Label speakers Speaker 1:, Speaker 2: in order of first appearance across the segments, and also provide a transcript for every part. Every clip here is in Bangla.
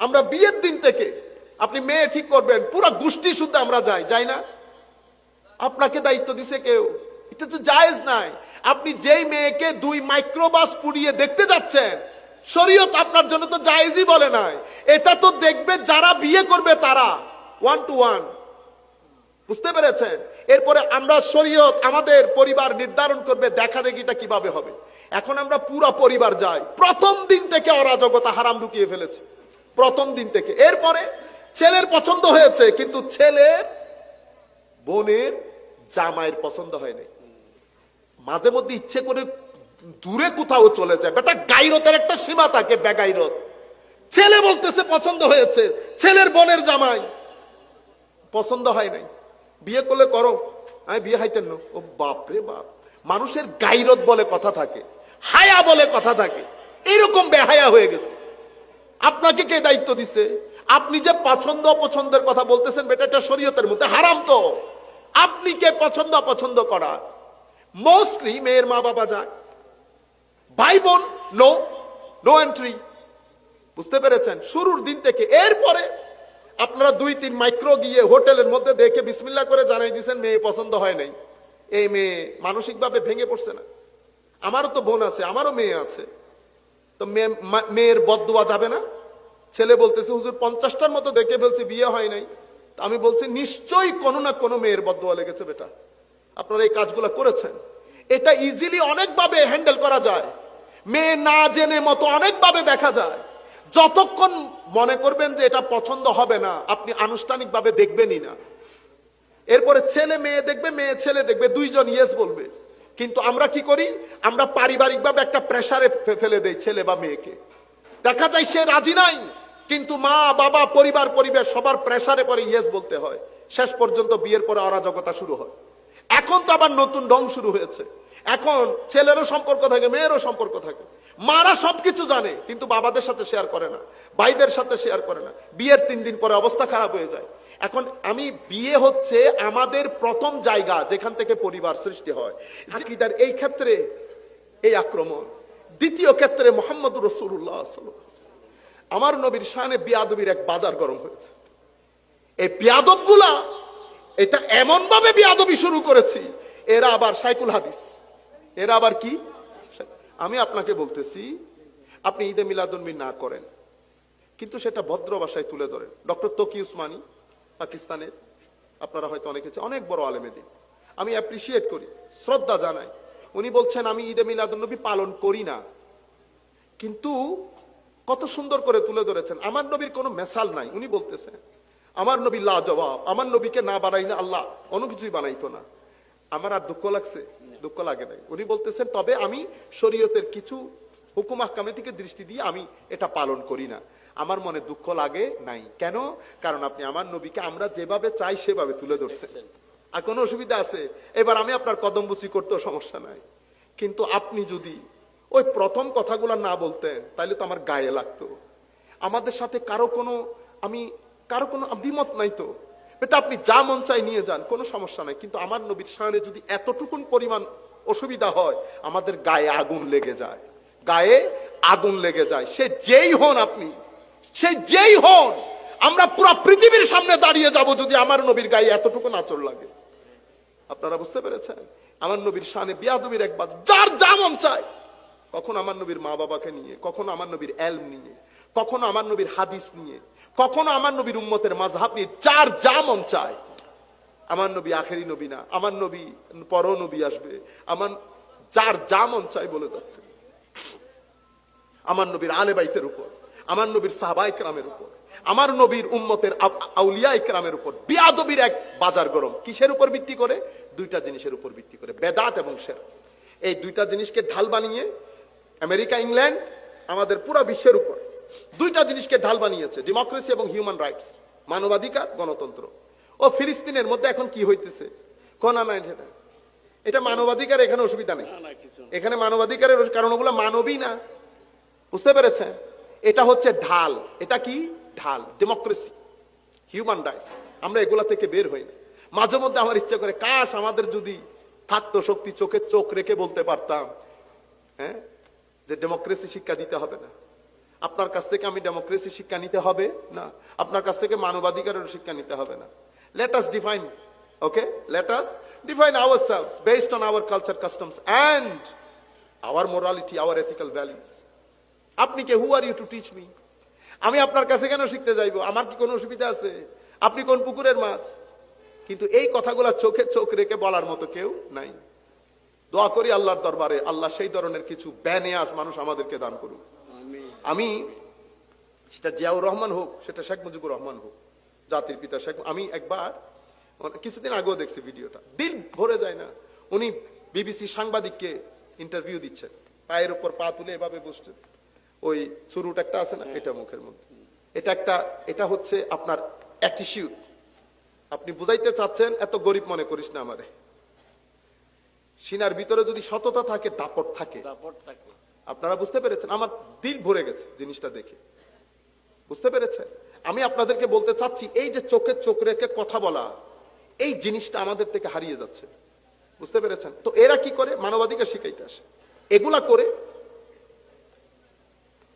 Speaker 1: আমরা বিয়ের দিন থেকে আপনি মেয়ে ঠিক করবেন, পুরো গোষ্ঠী শুদ্ধ আমরা যাই না? আপনাকে দায়িত্ব দিছে কেউ? এটা তো জায়েজ নাই। আপনি যেই মেয়েকে 2 মাইক্রোবাস পুড়িয়ে দেখতে যাচ্ছেন, শরীয়ত আপনার জন্য তো জায়েজই বলে নাই। এটা তো দেখবে যারা বিয়ে করবে তারা 1 to 1। বুঝতে পেরেছেন? এরপরে আমরা শরীয়ত আমাদের পরিবার নির্ধারণ করবে দেখা দেখিটা কিভাবে হবে। এখন আমরা পুরো পরিবার যাই, প্রথম দিন থেকে অরাজকতা হারাম ঢুকিয়ে ফেলেছে, প্রথম দিন থেকে। এরপরে ছেলের পছন্দ হয়েছে, কিন্তু ছেলের বোনের জামাইয়ের পছন্দ হয়নি। মাঝে মধ্যে ইচ্ছে করে দূরে কোথাও চলে যায়। বেটা, গাইরতের একটা সীমা থাকে, বেগাইরত। ছেলে বলতেছে পছন্দ হয়েছে, ছেলের বোনের জামাই পছন্দ হয় নাই, বিয়ে করলে করো। আমি বিয়ে হাইতেন না। ও বাপ রে বাপ! মানুষের গাইরত বলে কথা থাকে, হায়া বলে কথা থাকে, এরকম বেহায়া হয়ে গেছে। আপনাকে কে দায়িত্ব দিছে? আপনি যে পছন্দ অপছন্দের কথা বলতেছেন, বেটা এটা শরীয়তের মধ্যে হারাম। তো আপনি কে পছন্দ অপছন্দ করা? মোস্টলি মেয়ের মা বাবা যায়, ভাই বোন নো এন্ট্রি। বুঝতে পেরেছেন? শুরুর দিন থেকে। এরপরে আপনারা 2-3 মাইক্রো গিয়ে হোটেলের মধ্যে দেখে বিসমিল্লাহ করে জানাই দিয়েছেন মেয়ে পছন্দ হয় নাই। এই মেয়ে মানসিকভাবে ভেঙে পড়ছে না? আমারও তো বোন আছে, আমারও মেয়ে আছে। তো মেয়ের বদদুয়া যাবে না? ছেলে বলতেছে হুজুর 50টার মতো দেখে ফেলছি, বিয়ে হয় নাই। আমি বলছি নিশ্চয়ই কোনো না কোনো মেয়ের বদদুয়া লেগেছে। বেটা, আপনারা এই কাজগুলো করেছেন। এটা ইজিলি অনেকভাবে হ্যান্ডেল করা যায়, মেয়ে না জেনে মতো অনেকভাবে দেখা যায়। যতক্ষণ মনে করবেন যে এটা পছন্দ হবে না, আপনি আনুষ্ঠানিকভাবে দেখবেনই না। এরপরে ছেলে মেয়ে দেখবে, মেয়ে ছেলে দেখবে, দুইজন ইয়েস বলবে। কিন্তু আমরা কি করি? আমরা পারিবারিকভাবে একটা প্রেসারে ফেলে দেই ছেলে বা মেয়েকে। দেখা যায় সে রাজি নাই, কিন্তু মা বাবা পরিবেশ সবার প্রেসারে পরে ইয়েস বলতে হয়। শেষ পর্যন্ত বিয়ের পরে অরাজকতা শুরু হয়। এখন তো আবার নতুন ঢং শুরু হয়েছে। এখন ছেলেরও সম্পর্ক থাকে, মেয়েরও সম্পর্ক থাকে। মারা সবকিছু জানে, কিন্তু বাবাদের সাথে শেয়ার করে না, ভাইদের সাথে শেয়ার করে না। বিয়ের 3 দিন পরে অবস্থা খারাপ হয়ে যায়। এখন বিয়ে হচ্ছে আমাদের প্রথম জায়গা যেখান থেকে পরিবার সৃষ্টি হয়। আকীদার এই ক্ষেত্রে এই আক্রমণ। দ্বিতীয় ক্ষেত্রে মুহাম্মদুর রাসূলুল্লাহ সাল্লাল্লাহু আলাইহি ওয়াসাল্লাম, আমার নবীর শানে বিয়াদবির এক বাজার গরম হয়েছে। এই বিয়াদবগুলা এটা এমন ভাবে বিয়াদবি শুরু করেছি, এরা আবার শাইখুল হাদিস, এরা আবার কি? আমি আপনাকে বলতেছি, আপনি ঈদে মিলাদুন্নবী না করেন, কিন্তু সেটা ভদ্র ভাষায় তুলে ধরেন। ডক্টর তকি উসমানী পাকিস্তানের, আপনারা হয়তো অনেকে, অনেক বড় আলেমে দিন, আমি অ্যাপ্রিসিয়েট করি, শ্রদ্ধা জানাই। উনি বলছেন আমি ঈদে মিলাদুন্নবী পালন করি না, কিন্তু কত সুন্দর করে তুলে ধরেছেন। আমার নবীর কোনো মেসাল নাই। উনি বলতেছেন আমার নবী লাজবাব, আমার নবীকে না বানাইলে আল্লাহ অন্য কিছুই বানাইতো না। আমার আর দুঃখ লাগছে? দুঃখ লাগে নাই। উনি বলতেছেন তবে আমি শরীয়তের কিছু হুকুম আহকামে থেকে দৃষ্টি দিয়ে আমি এটা পালন করি না। আমার মনে দুঃখ লাগে নাই। কেন? কারণ আপনি আমার নবীকে আমরা যেভাবে চাই সেভাবে তুলে ধরছেন। আর কোনো অসুবিধা আছে? এবার আমি আপনার কদমবুসি করতেও সমস্যা নাই, কিন্তু আপনি যদি ওই প্রথম কথাগুলো না বলতেন তাহলে তো আমার গায়ে লাগতো। আমাদের সাথে কারো কোনো দ্বিমত নাই তো। এটা আপনি যা মন চাই নিয়ে যান, কোনো সমস্যা নাই। কিন্তু আমার নবীর শানে যদি এতটুকুন পরিমাণ অসুবিধা হয়, আমাদের গায়ে আগুন লেগে যায়, গায়ে আগুন লেগে যায়। সে যেই হন, আপনি সে যেই হন, আমরা পুরো পৃথিবীর সামনে দাঁড়িয়ে যাব যদি আমার নবীর গায়ে এতটুকু আঁচড় লাগে। আপনারা বুঝতে পেরেছেন? আমার নবীর শানে বিয়াদবির এক বাজ, যার যা মন চায়। কখনো আমার নবীর মা বাবাকে নিয়ে, কখনো আমার নবীর এলম নিয়ে, কখনো আমার নবীর হাদিস নিয়ে, কখনো আমার নবীর উম্মতের মাযহাব নিয়ে, যার যা মন চায়। আমার নবী আখেরি নবী না, আমার নবী পরও নবী আসবে। আমার যার যা মন চায় বলে যাচ্ছে। আমার নবীর আলে বাইতের উপর, আমার নবীর সাহাবায়ে কেরামের উপর, আমার নবীর উম্মতের আউলিয়ায়ে কেরামের উপর বিয়াদবির এক বাজার গরম। কিসের উপর ভিত্তি করে? 2টা জিনিসের উপর ভিত্তি করে, বেদাত এবং শিরক। এই 2টা জিনিসকে ঢাল বানিয়ে আমেরিকা, ইংল্যান্ড, আমাদের পুরো বিশ্বের উপর 2টা জিনিসকে ঢাল বানিয়েছে, ডেমোক্রেসি এবং হিউম্যান রাইটস, মানবাধিকার, গণতন্ত্র। ও ফিলিস্তিনের মধ্যে এখন কি হইতেছে? কোনা নাই, এটা মানবাধিকার, এখানে অসুবিধা নেই। এখানে মানবাধিকারের কারণ ওগুলো মানবই না। বুঝতে পেরেছেন? এটা হচ্ছে ঢাল। এটা কি ঢাল? Democracy, human rights. আমরা এগুলা থেকে বের হই না। মাঝে মধ্যে আমার ইচ্ছা করে কাশ আমাদের যদি থাকতো শক্তি, চোখে চোখ রেখে বলতে পারতাম, হ্যাঁ, যে ডেমোক্রেসি শিক্ষা দিতে হবে না। আপনার কাছ থেকে আমি ডেমোক্রেসি শিক্ষা নিতে হবে না, আপনার কাছ থেকে মানবাধিকারের শিক্ষা নিতে হবে না। Let us define, okay, let us define ourselves based on our culture, customs and our morality, our ethical values. আপনি কে? Who are you to teach me? আমি আপনার কাছে কেন শিখতে যাইবো? আমার কি কোনো অসুবিধা আছে? আপনি কোন পুকুরের মাছ? কিন্তু এই কথাগুলো চোখে চোখ রেখে বলার মতো কেউ নাই। দোয়া করি আল্লাহর দরবারে, আল্লাহ সেই ধরনের কিছু বেনিয়াজ মানুষ আমাদেরকে দান করুক। আমি সেটা জিয়াউর রহমান হোক, সেটা শেখ মুজিবুর রহমান হোক, জাতির পিতা শেখ, আমি একবার কিছুদিন আগেও দেখছি ভিডিওটা, দিল ভরে যায় না। উনি বিবিসি সাংবাদিককে ইন্টারভিউ দিচ্ছেন, পায়ের উপর পা তুলে এভাবে বসছেন, ওই চুরুট একটা আছে না, এটা মুখের মধ্যে, এটা হচ্ছে আপনার অ্যাটিটিউড। আপনি বুঝাইতে চাচ্ছেন এত গরিব মনে করিস না আমারে। সিনার ভিতরে যদি সততা থাকে, দাপট থাকে, আপনারা বুঝতে পেরেছেন? আমার দিল ভরে গেছে জিনিসটা দেখে, বুঝতে পেরেছেন? আমি আপনাদেরকে বলতে চাচ্ছি, এই যে চোখে চোখ রেখে কথা বলা, এই জিনিসটা আমাদের থেকে হারিয়ে যাচ্ছে, বুঝতে পেরেছেন? তো এরা কি করে? মানবাধিকার শিখাইতে আসে, এগুলা করে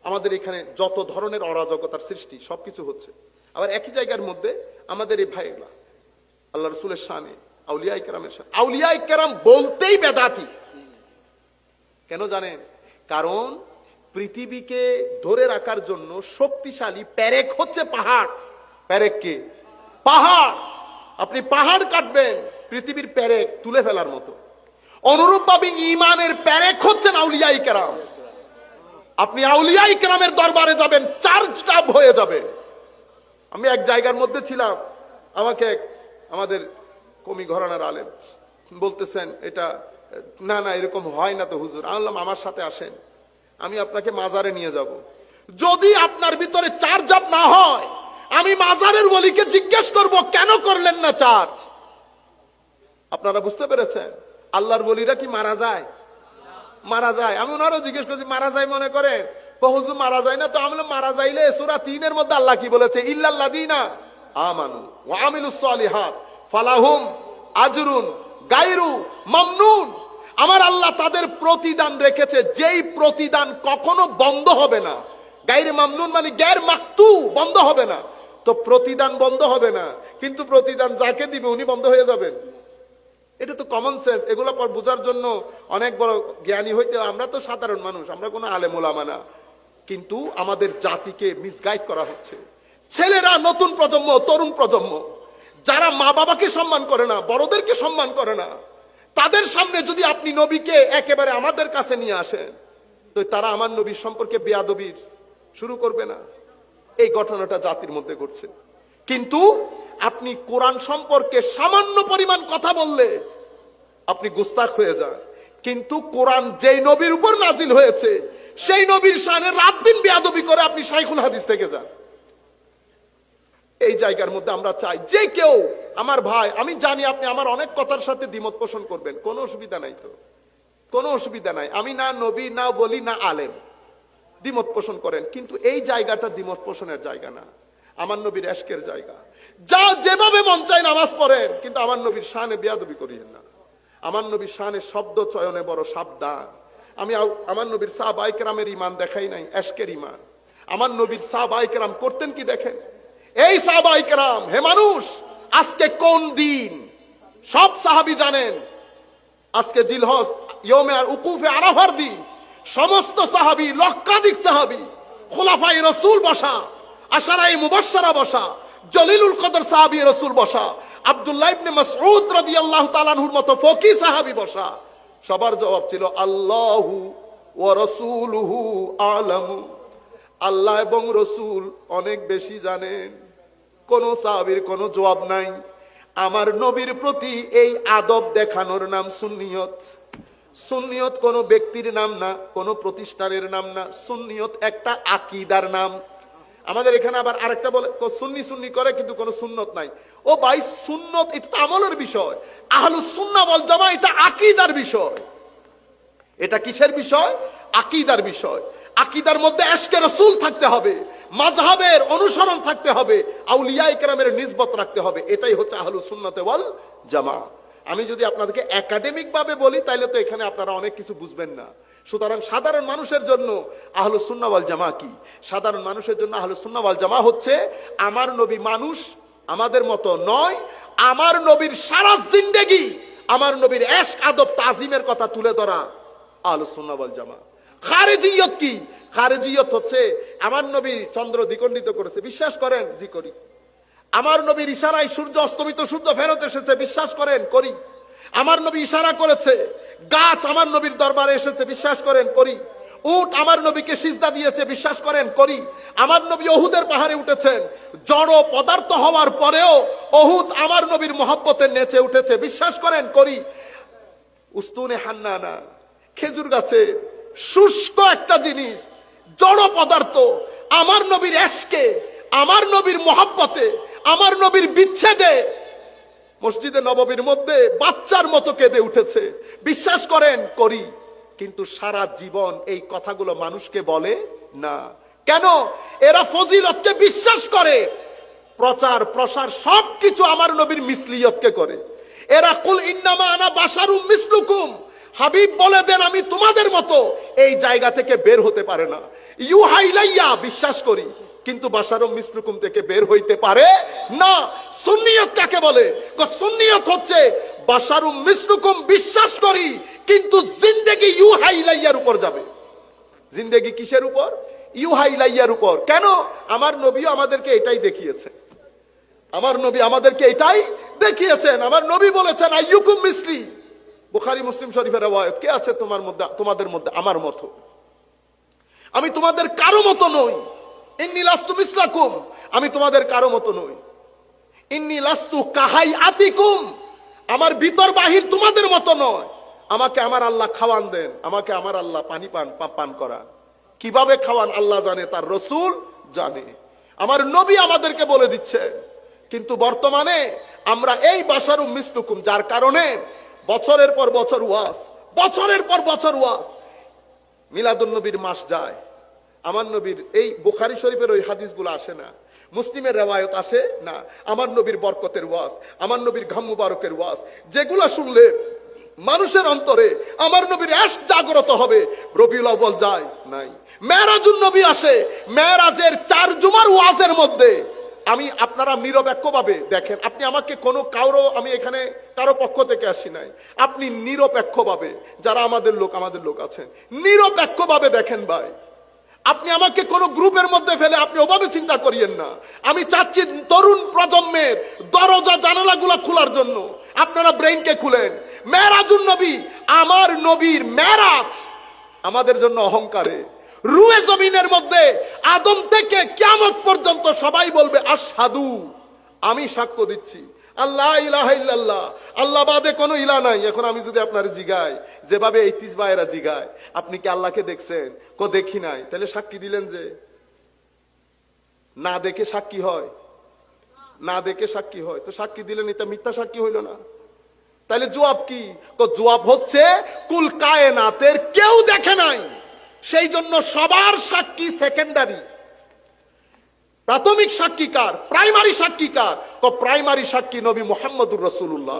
Speaker 1: আমাদের এখানে যত ধরনের অরাজকতার সৃষ্টি সবকিছু হচ্ছে। আবার একই জায়গার মধ্যে আমাদের এই ভাইগুলা আল্লাহ রসুলের শানে, আউলিয়া ইকরামের শানে, আউলিয়া ইকরাম বলতেই বেদাতি। কেন জানেন? কারণ পৃথিবীকে ধরে রাখার জন্য শক্তিশালী প্যারেক হচ্ছে পাহাড়। প্যারেক কে? পাহাড়। আপনি পাহাড় কাটবেন, পৃথিবীর প্যারেক তুলে ফেলার মতো। অনুরূপ ভাবে ঈমানের প্যারেক হচ্ছেন আউলিয়া ইকরাম। আপনি আউলিয়া ইকরামের দরবারে যাবেন, চার্জড আপ হয়ে যাবে। আমি এক জায়গার মধ্যে ছিলাম, আমাকে আমাদের কমি ঘরানার আলেম বলতেছেন, এটা না না এরকম হয় না তো হুজুর। আমি বললাম আমার সাথে আসেন, আমি আপনাকে মাজারে নিয়ে যাব। যদি আপনার ভিতরে চার্জ আপ না হয়, আমি মাজারের ওলিকে জিজ্ঞেস করব কেন করলেন না চার্জ। আপনারা বুঝতে পেরেছেন? আল্লাহর ওলিরা কি মারা যায়? মারা যায়। আমি ওনারও জিজ্ঞেস করছি মারা যায় মনে করেন? হুজুর মারা যায় না তো। আমি মারা যাইলে সূরা ৩-এর মধ্যে আল্লাহ কি বলেছে? ইল্লাল্লাযীনা আমানু ওয়া আমিলুস সালিহাত ফালাহুম আজরুন গায়রু মামনুন। আমার আল্লাহ তাদের প্রতিদান রেখেছে, যেই প্রতিদান কখনো বন্ধ হবে না। গায়রে মামনুন মানে গায়র মাকতু, বন্ধ হবে না। তো প্রতিদান বন্ধ হবে না, কিন্তু প্রতিদান যাকে দিবে উনি বন্ধ হয়ে যাবেন। এটা তো কমন সেন্স। এগুলো পর বোঝার জন্য অনেক বড় জ্ঞানী হইতে, আমরা তো সাধারণ মানুষ, আমরা কোনো আলেম ওলামা না। কিন্তু আমাদের জাতিকে মিসগাইড করা হচ্ছে। ছেলেরা, নতুন প্রজন্ম, তরুণ প্রজন্ম, যারা মা বাবাকে সম্মান করে না, বড়দেরকে সম্মান করে না, তাদের সামনে যদি আপনি নবীকে একেবারে আমাদের কাছে নিয়ে আসেন, তো তারা আমার নবীর সম্পর্কে বেয়াদবির শুরু করবে না? এই ঘটনাটা জাতির মধ্যে ঘটছে। কিন্তু আপনি কোরআন সম্পর্কে সামান্য পরিমাণ কথা বললে আপনি গুস্তাখ হয়ে যান। কিন্তু কোরআন যেই নবীর উপর নাজিল হয়েছে, সেই নবীর শানে রাত দিন বেয়াদবি করে আপনি শাইখুল হাদিস থেকে যান। এই জায়গার মধ্যে আমরা চাই যে কেউ, আমার ভাই, আমি জানি আপনি আমার অনেক কথার সাথে দ্বিমত পোষণ করবেন, কোনো অসুবিধা নাই, তো কোনো অসুবিধা নাই। আমি না নবী, না বলি, না আলেম, দ্বিমত পোষণ করেন, কিন্তু এই জায়গাটা দ্বিমত পোষণের জায়গা না, আমার নবীর এশকের জায়গা। যা যেভাবে মন চাই নামাজ পড়েন, কিন্তু আমার নবীর শানে বেয়াদবি করিয়েন না। আমার নবীর শানে শব্দ চয়নে বড় সাবধান। আমি আমার নবীর সাহাবায়ে কেরামের ঈমান দেখাই নাই, এশকের ঈমান। আমার নবীর সাহাবায়ে কেরাম করতেন কি দেখেন। এই সাহাবায়ে কেরাম, হে মানুষ, আজকে কোন দিন সব সাহাবী জানেন। আজকে জিলহজ ইয়মে আর উকুফে আরাফার দিন। সমস্ত সাহাবী, লক্ষাধিক সাহাবী, খোলাফায়ে রাসূল বসা, আশারায়ে মুবাশশারা বসা, জলিলুল কদর সাহাবী রাসূল বসা, আব্দুল্লাহ ইবনে মাসউদ রাদিয়াল্লাহু তাআলা আনহুর মতো ফকি সাহাবী বসা। সবার জবাব ছিল আল্লাহু ওয়া রাসূলুহু আলামু। আল্লাহ এবং রাসূল অনেক বেশি জানেন। কোন সাহাবীর কোনো জবাব নাই। আমার নবীর প্রতি এই আদব দেখানোর নাম সুন্নিয়ত। সুন্নিয়ত কোনো ব্যক্তির নাম না, কোনো প্রতিষ্ঠানের নাম না। সুন্নিয়ত একটা আকীদার নাম। আমাদের এখানে আবার আরেকটা বলে সুন্নি সুন্নি করে, কিন্তু কোনো সুন্নত নাই। ও ভাই, সুন্নত এটা তো আমলের বিষয়। আহলুস সুন্নাহ ওয়াল জামাআহ এটা আকীদার বিষয়। এটা কিসের বিষয়? আকীদার বিষয়। আকীদার মধ্যে ইশকে রাসূল থাকতে হবে, মাযহাবের অনুসরণ থাকতে হবে, আউলিয়ায়ে কেরামের নিসবত রাখতে হবে। এটাই হচ্ছে আহলুস সুন্নাত ওয়াল জামাআহ। আমি যদি আপনাদেরকে একাডেমিক ভাবে বলি, তাহলে তো এখানে আপনারা অনেক কিছু বুঝবেন না। সুতরাং সাধারণ মানুষের জন্য আহলুস সুন্নাহ ওয়াল জামা কি? সাধারণ মানুষের জন্য আহলুস সুন্নাহ ওয়াল জামা হচ্ছে আমার নবী মানুষ আমাদের মতো নয়, আমার নবীর সারা জিন্দেগি আমার নবীর এশক আদব তাজিমের কথা তুলে ধরা আহলুস সুন্নাহ ওয়াল জামা। খারেজিয়ত কি? খারেজিয়ত হচ্ছে আমার নবী চন্দ্র দ্বিখণ্ডিত করেছে, বিশ্বাস করেন? জি করি। আমার নবীর ইশারায় সূর্য অস্তমিত, সূর্য ফেরত এসেছে, বিশ্বাস করেন? করি। আমার নবী ইশারা করেছে, গাছ আমার নবীর দরবারে এসেছে, বিশ্বাস করেন? করি। উট আমার নবীকে সিজদা দিয়েছে, বিশ্বাস করেন? করি। আমার নবী উহুদের পাহাড়ে উঠেছেন, জড় পদার্থ হওয়ার পরেও উহুদ আমার নবীর মহব্বতে নেচে উঠেছে, বিশ্বাস করেন? করি। উস্তুনে হান্নানা, খেজুর গাছে শুষ্ক একটা জিনিস, জড় পদার্থ আমার নবীর এশকে, আমার নবীর মহব্বতে, আমার নবীর বিচ্ছেদে মসজিদে নববীর মধ্যে বাচ্চার মতো কেঁদে উঠেছে, বিশ্বাস করেন? করি। কিন্তু সারা জীবন এই কথাগুলো মানুষকে বলে না। কেন? এরা ফজিলতকে বিশ্বাস করে, প্রচার প্রসার সবকিছু আমার নবীর মিসলিয়তকে করে। এরা কুল ইন্নামা আনা বাশারুম মিসলুকুম, হাবিব বলে দেন আমি তোমাদের মতো, এই জায়গা থেকে বের হতে পারে না। ইউহা ইলাইয়া বিশ্বাস করি, কিন্তু বাশারুম মিসলুকুম থেকে বের হইতে পারে না। সুন্নিয়ত কাকে বলে? সুন্নিয়ত হচ্ছে বাশারুম মিসলুকুম বিশ্বাস করি, কিন্তু জিন্দেগি ইউহা ইলাইয়ার উপর যাবে। জিন্দেগি কিসের উপর? ইউহা ইলাইয়ার উপর। কেন? আমার নবীও আমাদেরকে এটাই দেখিয়েছে, আমার নবী আমাদেরকে এটাই দেখিয়েছেন। আমার নবী বলেছেন আইয়ুকুম মিসলি, বুখারী মুসলিম শরীফের রওয়ায়াত, কে আছে তোমার মধ্যে, তোমাদের মধ্যে আমার মতো? আমি তোমাদের কারো মতো নই। ইন্নী লাস্তু মিসলাকুম, আমি তোমাদের কারো মতো নই। ইন্নী লাস্তু কাহাইআতিকুম, আমার ভিতর বাহির তোমাদের মতো নয়। আমাকে আমার আল্লাহ খাওয়ান দেন, আমাকে আমার আল্লাহ পানি পান করান। কিভাবে খাওয়ান আল্লাহ জানে, তার রাসূল জানে, আমার নবী আমাদেরকে বলে দিচ্ছে। কিন্তু বর্তমানে আমরা এই বাশারুম মিসলুকুম, যার কারণে বছরের পর বছর ওয়াজ, বছরের পর বছর ওয়াজ, মিলাদুন নবীর মাস যায়, আমার নবীর এই বুখারী শরীফের ওই হাদিসগুলো আসে না, মুসলিমের রেওয়ায়ত আসে না, আমার নবীর বরকতের ওয়াজ, আমার নবীর ঘাম মুবারকের ওয়াজ, যেগুলা শুনলে মানুষের অন্তরে আমার নবীর এশক জাগ্রত হবে, রবিউল আউয়াল যায় নাই। মেরাজুন নবী আসে, মেরাজের 4 জুমার ওয়াজের মধ্যে আমি, আপনারা নিরপেক্ষভাবে দেখেন, আপনি আমাকে কোনো আমি এখানে কারো পক্ষ থেকে আসি নাই, আপনি নিরপেক্ষভাবে, যারা আমাদের লোক আছেন, নিরপেক্ষভাবে দেখেন ভাই। আপনি আমাকে কোনো গ্রুপের মধ্যে ফেলে আপনি ওভাবে চিন্তা করিয়েন না। আমি চাচ্ছি তরুণ প্রজন্মের দরজা জানালাগুলো খোলার জন্য আপনারা ব্রেইনকে খুলেন। মেরাজুন নবী, আমার নবীর মেরাজ আমাদের জন্য অহংকারে। রুয়ে জমিনের মধ্যে আদম থেকে কিয়ামত পর্যন্ত সবাই বলবে আশহাদু, আমি সাক্ষ্য দিচ্ছি আল্লাহ ইলাহা ইল্লাল্লাহ, আল্লাহ বাদে কোনো ইলা নাই। এখন আমি যদি আপনার জিগাই, যেভাবে এই 30 ভাইয়েরা জিগায়, আপনি কি আল্লাহকে দেখছেন? দেখি নাই। তাহলে সাক্ষী দিলেন যে? না দেখে সাক্ষী হয়, না দেখে সাক্ষী হয়, তো সাক্ষী দিলেন, এটা মিথ্যা সাক্ষী হইল না? তাহলে জবাব কি? জবাব হচ্ছে কুল কায়নাতের কেউ দেখে নাই, সেই জন্য সবার সাক্ষী সেকেন্ডারি। প্রাথমিক সাক্ষী কার? প্রাইমারি সাক্ষী কার? প্রাইমারি সাক্ষী নবী মুহাম্মদুর রাসূলুল্লাহ।